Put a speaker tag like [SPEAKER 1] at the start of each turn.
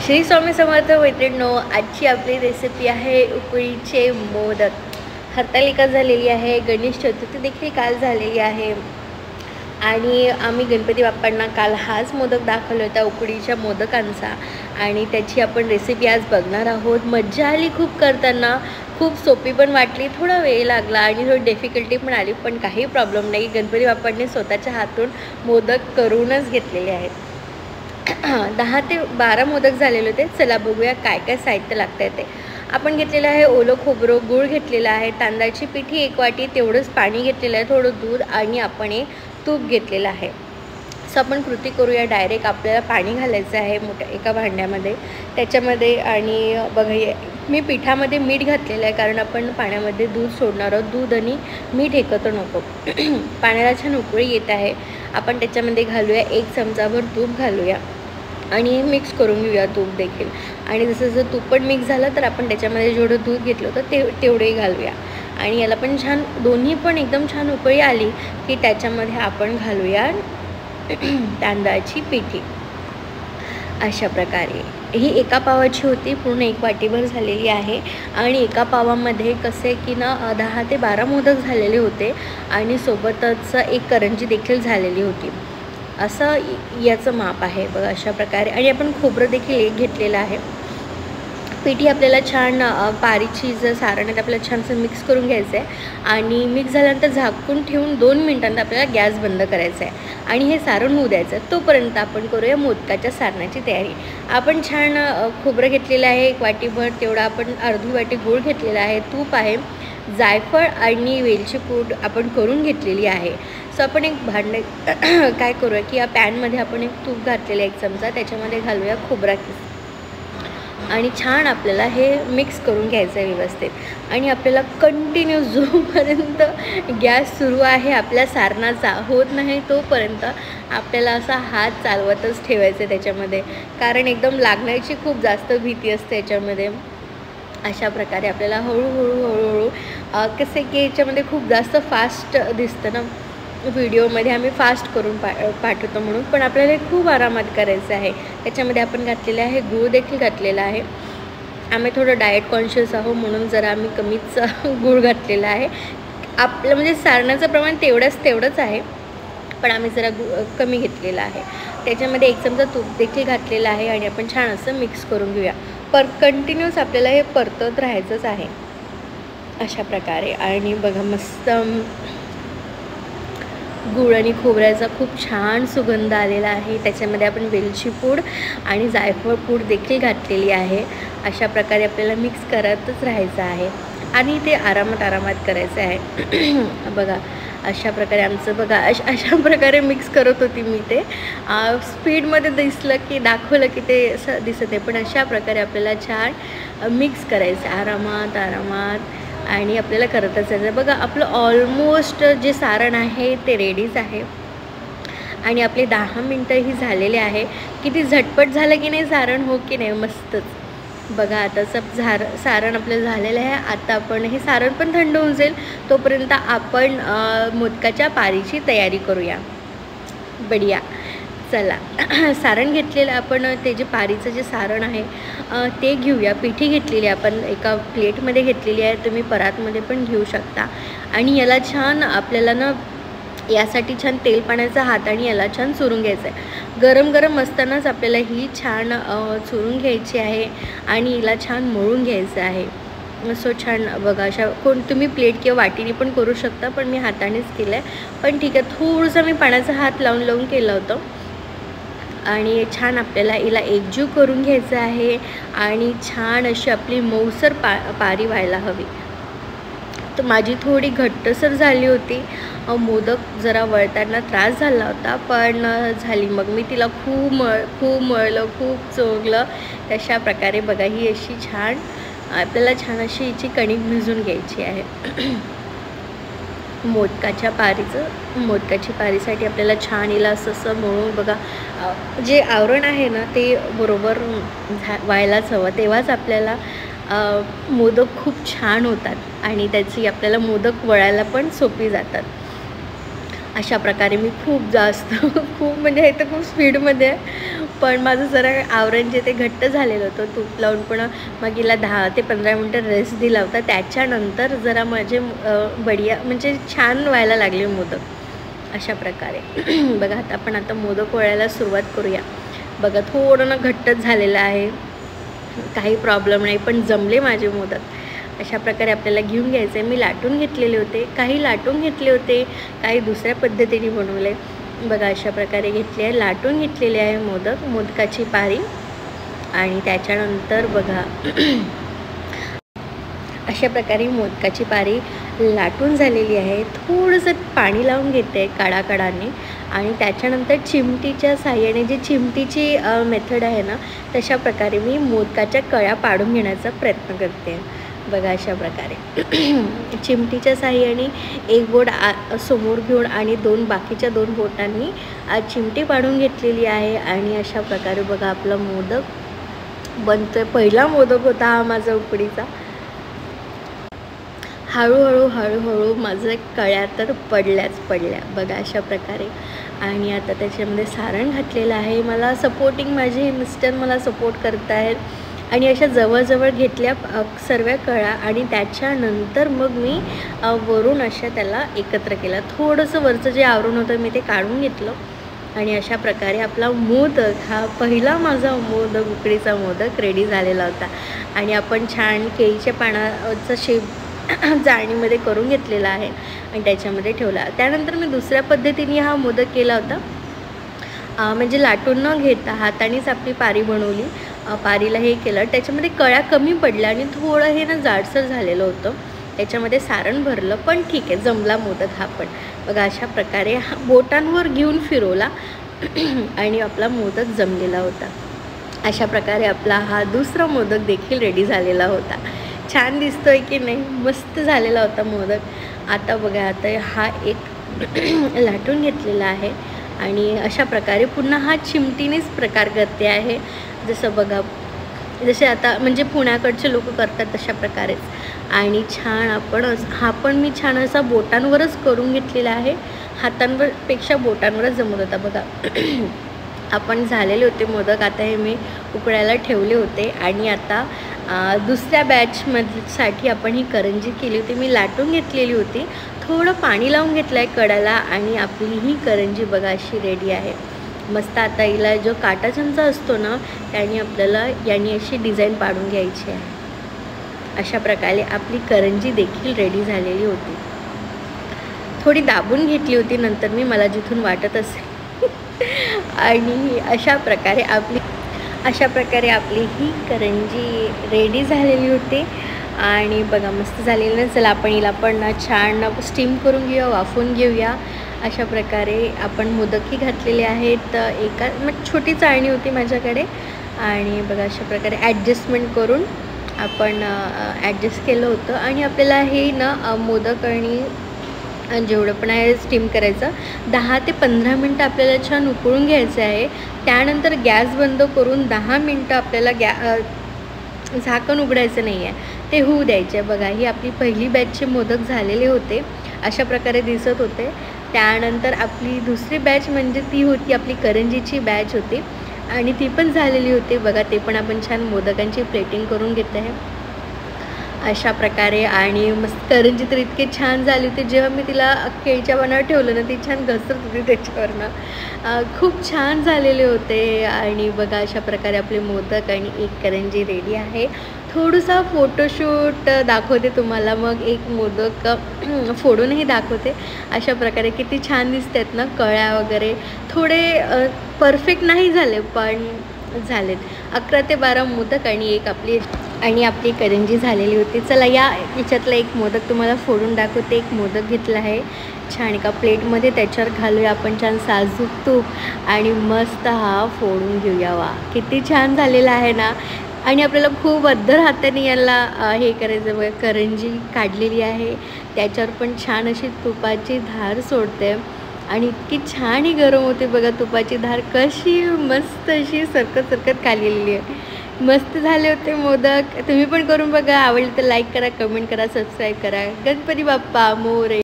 [SPEAKER 1] श्री स्वामी समर्थ मैत्रिणींनो, आजची आपली रेसिपी आहे उकळीचे मोदक। हरतालिका झालेली आहे, गणेश चतुर्थी देखील काल झालेली आहे आणि आम्ही गणपती बाप्पांना काल हाच मोदक दाखवला होता उकडीच्या मोदकांचा आणि त्याची आपण रेसिपी आज बघणार आहोत। मज्जा आली खूप करताना, खूप सोपी पण वाटली, थोडा वेळ लागला आणि थोडी डिफिकल्टी पण आली, पण काही प्रॉब्लेम नाही। गणपती बाप्पांनी स्वतःच्या हातून मोदक करूनच घेतलेले आहेत। 10 ते 12 मोदक झालेले होते। चला बघूया काय काय साहित्य लागतं ते। आपण घेतलेलं आहे ओलं खोबरं, गूळ घेतलेला आहे, तांदळाची पिठी 1 वाटी, तेवढंच पाणी घेतलेलं आहे, थोडं दूध आणि आपण तूप घेतलेलं आहे। सो आपण कृती करूया डायरेक्ट। आपल्याला पाणी घालायचं आहे मोठ्या एका भांड्यामध्ये, त्याच्यामध्ये आणि बघा मी पिठामध्ये मीठ घातलेलं आहे कारण आपण पाण्यामध्ये दूध सोडणार आहोत। दूध आणि मीठ एकत्र नको। पाण्याला छान उकळी येत आहे। आपण त्याच्यामध्ये घालूया 1 चमचाभर तूप घालूया आणि मिक्स करून घेऊया तूप देखील। आणि जसं तूप पण मिक्स झालं तर आपण त्याच्यामध्ये जेवढं दूध घेतलं होतं तेवढे घालूया आणि याला पण छान दोन्ही पण एकदम छान उकळी आली की त्याच्यामध्ये आपण घालूया तांदळाची पिठी। अशा प्रकारे ही एका पावाची होती, पूर्ण 1 वाटीभर झालेली आहे आणि एका पावामध्ये कसे की ना 10 ते 12 मोदक झालेले होते आणि सोबतच 1 करंजी देखील झालेली होती। असं याचं माप आहे बघा अशा प्रकारे। आणि आपण खोबरं देखील 1 घेतलेलं आहे। पिठी आपल्याला छान पारीची जर सारण आहे आपल्याला छानसं मिक्स करून घ्यायचं आहे आणि मिक्स झाल्यानंतर झाकून ठेवून 2 मिनिटांत आपल्याला गॅस बंद करायचा आहे आणि हे सारण होऊ द्यायचं आहे। तोपर्यंत आपण करूया मोदकाच्या सारणाची तयारी। आपण छान खोबरं घेतलेलं आहे 1 वाटीभर, तेवढा आपण अर्धी वाटी गूळ घेतलेला आहे, तूप आहे, जायफळ आणि वेलची पूड आपण करून घेतलेली आहे। सो आपण एक भांडे काय करूया की या पॅनमध्ये आपण 1 तूप घातलेलं 1 चमचा, त्याच्यामध्ये घालूया खोबरा किस आणि छान आपल्याला हे मिक्स करून घ्यायचं आहे व्यवस्थित। आणि आपल्याला कंटिन्यू जोपर्यंत गॅस सुरू आहे आपल्या सारणाचा होत नाही तोपर्यंत आपल्याला असा हात चालवतच ठेवायचं आहे त्याच्यामध्ये, कारण एकदम लागण्याची खूप जास्त भीती असते याच्यामध्ये। अशा प्रकारे आपल्याला हळूहळू कसे की याच्यामध्ये खूप जास्त फास्ट दिसतं ना व्हिडिओमध्ये, आम्ही फास्ट करून पाठवतो म्हणून, पण आपल्याला खूप आरामात करायचं आहे। त्याच्यामध्ये आपण घातलेले आहे गूळ देखील घातलेला आहे। आम्ही थोडं डाएट कॉन्शियस आहोत म्हणून जरा आम्ही कमीच गूळ घातलेला आहे। आपलं म्हणजे सारणाचं प्रमाण तेवढंच आहे, पण आम्ही जरा कमी घेतलेला आहे। त्याच्यामध्ये 1 चमचा तूप देखील घातलेला आहे आणि आपण छान असं मिक्स करून घेऊया। कंटिन्यूस आपल्याला हे परतत राहायचंच आहे अशा प्रकारे। आणि बघा मस्त गूळ आणि खोबऱ्याचा खूप छान सुगंध आलेला आहे। त्याच्यामध्ये आपण वेलची पूड आणि जायफळ पूड देखील घातलेली आहे। अशा प्रकारे आपल्याला मिक्स करतच राहायचं आहे आणि ते आरामात करायचं आहे। बघा अशा प्रकारे आमचं बघा अशा प्रकारे मिक्स करत होती मी। ते स्पीडमध्ये दिसलं की दाखवलं की ते असं दिसत आहे, पण अशा प्रकारे आपल्याला छान मिक्स करायचं आरामात आणि आपल्याला करतच जायचं। बघा आपलं ऑलमोस्ट जे सारण आहे ते रेडीच आहे आणि आपले 10 मिनटंही झालेले आहे। किती झटपट झालं की नाही सारण, हो की नाही, मस्तच। बघा आता सारण आपलं झालेलं आहे। आता आपण हे सारण पण थंड होऊन जाईल तोपर्यंत आपण मोदकाच्या पारीची तयारी करूया। बढिया, चला सारण घेतलेलं आपण, ते जे पारीचं जे सारण आहे ते घेऊया। पिठी घेतलेली आपण एका प्लेटमध्ये घेतलेली आहे, तुम्ही परातमध्ये पण घेऊ शकता। आणि याला छान आपल्याला ना यासाठी छान तेल पाण्याचा हात आणि याला छान चुरून घ्यायचं आहे। गरम असतानाच आपल्याला ही छान चुरून घ्यायची आहे आणि हिला छान मळून घ्यायचं आहे। सो छान बघा अशा तुम्ही प्लेट किंवा वाटीने पण करू शकता, पण मी हातानेच केलं आहे, पण ठीक आहे। थोडंसं मी पाण्याचा हात लावून केलं होतं आणि छान आपल्याला हिला एकजीव करून घ्यायचं आहे आणि छान अशी आपली मऊसर पारी व्हायला हवी। तर माझी थोडी घट्टसर झाली होती, मोदक जरा वळताना त्रास झाला होता, पण झाली। मग मी तिला खूप मळलं, खूप चोगलं। तशा प्रकारे बघा ही अशी छान आपल्याला छान अशी हिची कणिक भिजून घ्यायची आहे। मोदकाची पारीसाठी आपल्याला छान हिला असं मळून बघा जे आवरण आहे ना ते बरोबर व्हायलाच हवं, तेव्हाच आपल्याला मोदक खूप छान होतात आणि त्याची आपल्याला मोदक वळायला पण सोपी जातात। अशा प्रकारे मी खूप जास्त खूप म्हणजे हे तर खूप स्पीडमध्ये पण माझं जरा आवरण जे ते घट्ट झालेलं होतं, तूप लावून पण मग हिला 10 ते 15 मिनटं रेस्ट दिला होता. त्याच्यानंतर जरा माझे बढिया म्हणजे छान व्हायला लागले मोदक अशा प्रकारे. बघा आता मोदक वळायला सुरुवात करूया. बघा थोडं ना घट्टच झालेलं आहे, काही प्रॉब्लेम नाही, पण जमले माझे मोदक. अशा प्रकारे आपल्याला घेऊन घ्यायचं आहे. मी लाटून घेतलेले होते, काही लाटून घेतले होते, काही दुसऱ्या पद्धतीने बनवले. बघा अशा प्रकारे घेतले आहे, लाटून घेतलेले आहे मोदकाची पारी. आणि त्याच्यानंतर बघा अशा प्रकारे मोदकाची पारी लाटून झालेली आहे. थोडंसं पाणी लावून घेते काढाकाढाने आणि त्याच्यानंतर चिमटीच्या साहाय्याने, जी चिमटीची मेथड आहे ना, तशा प्रकारे मी मोदकाच्या कळ्या पाडून घेण्याचा प्रयत्न करते. बघा अशा प्रकारे चिमटीच्या साहाय्याने एक बोट समोर घेऊन आणि बाकीच्या दोन बोटांनी चिमटी पाडून घेतलेली आहे. आणि अशा प्रकारे बघा आपला मोदक बनतोय. पहिला मोदक होता हा माझा उकडीचा. हळूहळू माझ्या कळ्या तर पडल्या बघा अशा प्रकारे. आणि आता त्याच्यामध्ये सारण घातलेलं आहे. मला सपोर्टिंग माझे मिस्टर मला सपोर्ट करत आहेत. आणि अशा जवळजवळ घेतल्या सर्व कळ्या आणि त्याच्यानंतर मग मी वरून अशा त्याला एकत्र केला. थोडंसं वरचं जे आवरण होतं मी ते काढून घेतलं. आणि अशा प्रकारे आपला मोदक, हा पहिला माझा मोदक, उकडीचा मोदक रेडी झालेला होता. आणि आपण छान केळीच्या पानाचा शेप जाळणीमध्ये करून घेतलेला आहे आणि त्याच्यामध्ये ठेवला. त्यानंतर मी दुसऱ्या पद्धतीने हा मोदक केला होता. म्हणजे लाटून न घेता हातानेच आपली पारी बनवली. पारीला हे केलं, त्याच्यामध्ये कळ्या कमी पडल्या आणि थोडं हे ना जाडसर झालेलं होतं. त्याच्यामध्ये सारण भरलं, पण ठीक आहे, जमला मोदक हा पण. बघा अशा प्रकारे बोटांवर घेऊन फिरवला आणि आपला मोदक जमलेला होता. अशा प्रकारे आपला हा दुसरा मोदक देखील रेडी झालेला होता. छान दिसतोय की नाही? मस्त झालेला होता मोदक. आता बघा आता हा एक लाटून घेतलेला आहे आणि अशा प्रकारे पुन्हा हा चिमटीनेच प्रकार करते आहे. जसं बघा, जसे आता म्हणजे पुण्याकडचे लोक करतात तशा प्रकारेच. आणि छान हा पण मी छान असा बोटांवरच करून घेतलेला आहे. हातांवरपेक्षा बोटांवरच जमत होता. बघा आपण झालेले होते मोदक. आता हे मी उकडायला ठेवले होते आणि आता दुसऱ्या बॅचसाठी आपण ही करंजी केली होती. मी लाटून घेतलेली होती, थोडं पाणी लावून घेतलं आहे कडाला आणि आपली ही करंजी बघा अशी रेडी आहे मस्त. आता हिला जो काटा चमचा असतो ना, त्याने आपल्याला याने अशी डिझाईन पाडून घ्यायची आहे. अशा प्रकारे आपली करंजी देखील रेडी झालेली होती. थोडी दाबून घेतली होती नंतर मी, मला जिथून वाटत असेल. आणि अशा प्रकारे आपली ही करंजी रेडी झालेली होती. आणि बघा मस्त झालेलं ना. चला आपण हिला पण छान स्टीम करून घेऊया, वाफवून घेऊया. अशा प्रकारे आपण मोदकही घातलेले आहेत. मग छोटी चाळणी होती माझ्याकडे आणि बघा अशा प्रकारे ॲडजस्टमेंट करून आपण ॲडजस्ट केलं होतं. आणि आपल्याला हे ना मोदक आणि जेवढं पण आहे स्टीम करायचं, 10 ते 15 मिनटं आपल्याला छान उकळून घ्यायचं आहे. त्यानंतर गॅस बंद करून 10 मिनटं आपल्याला झाकण उघडायचं नाही आहे, ते होऊ द्यायचे. बघा ही आपली पहिली बॅचचे मोदक झालेले होते, अशा प्रकारे दिसत होते. त्यानंतर आपली दुसरी बॅच म्हणजे ती होती आपली करंजीची बॅच होती आणि ती पण झालेली होती. बघा ते पण आपण छान मोदकांची प्लेटिंग करून घेतलं आहे अशा प्रकारे. आणि मस्त करंजी तर इतके छान झाली होती. जेव्हा मी तिला केळीच्या पानावर ठेवलं ना, ती छान घसरत होती त्याच्यावरनं. खूप छान झालेले होते. आणि बघा अशा प्रकारे आपले मोदक आणि एक करंजी रेडी आहे. थोडंसं फोटोशूट दाखवते तुम्हाला, मग एक मोदक फोडूनही दाखवते. अशा प्रकारे किती छान दिसतात ना, कळ्या वगैरे थोडे परफेक्ट नाही झाले पण झालेत. 11 ते 12 मोदक आणि आपली करंजी झालेली होती. चला याच्यातला एक मोदक तुम्हाला फोडून दाखवते. एक मोदक घेतला आहे छान एका प्लेटमध्ये, त्याच्यावर घालूया आपण छान साजूक तूप आणि मस्त हा फोडून घेऊया. वा किती छान झालेला आहे ना. आणि आपल्याला खूप अद्दर हाताने याला हे करायचं. बघा करंजी काढलेली आहे, त्याच्यावर पण छान अशी तुपाची धार सोडते आणि इतकी छान ही गरम होते. बघा तुपाची धार कशी मस्त अशी सरकत खाल्लेली आहे. मस्त झाले होते मोदक. तुम्ही पण करून बघा. आवडले तर लाईक करा, कमेंट करा, सबस्क्राईब करा. गणपती बाप्पा मोरया.